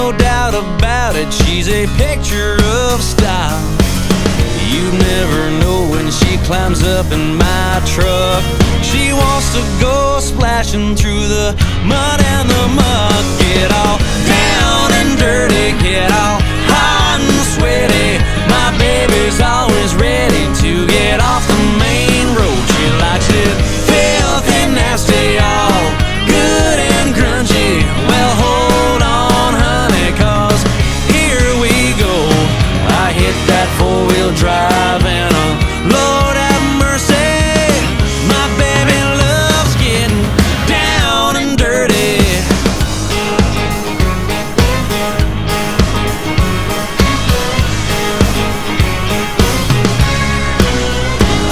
no doubt about it, she's a picture of style. You never know when she climbs up in my truck. She wants to go splashing through the mud and the muck. Get all down and dirty, get all hot and sweaty. My baby's always ready to get off the main road. She likes it filthy, nasty, all good and grungy. Well, hold on, honey, 'cause here we go. I hit that four-wheel drive and Lord have mercy, my baby loves getting down and dirty.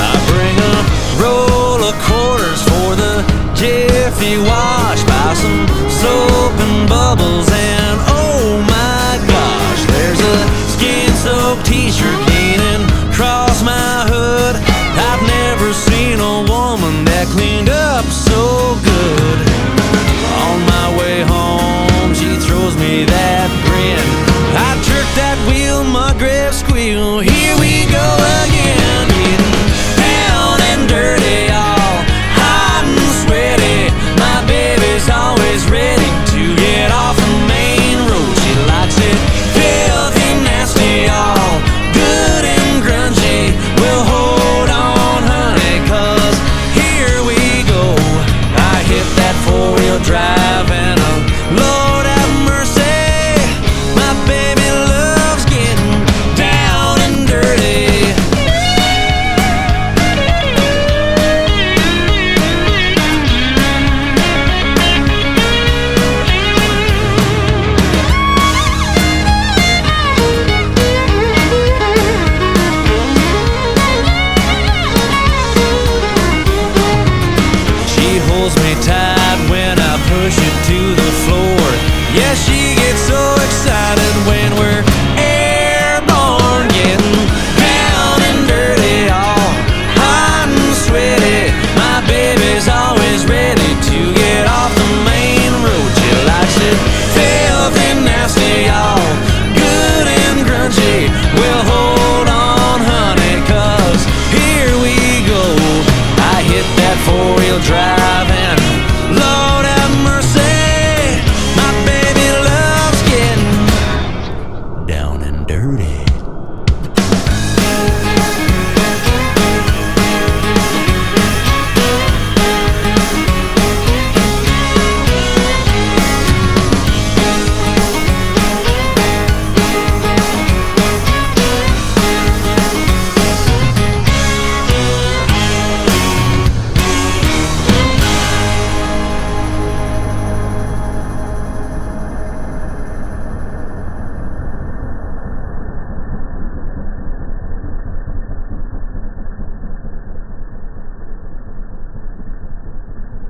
I bring a roll of quarters for the Jiffy Wash, buy some soap and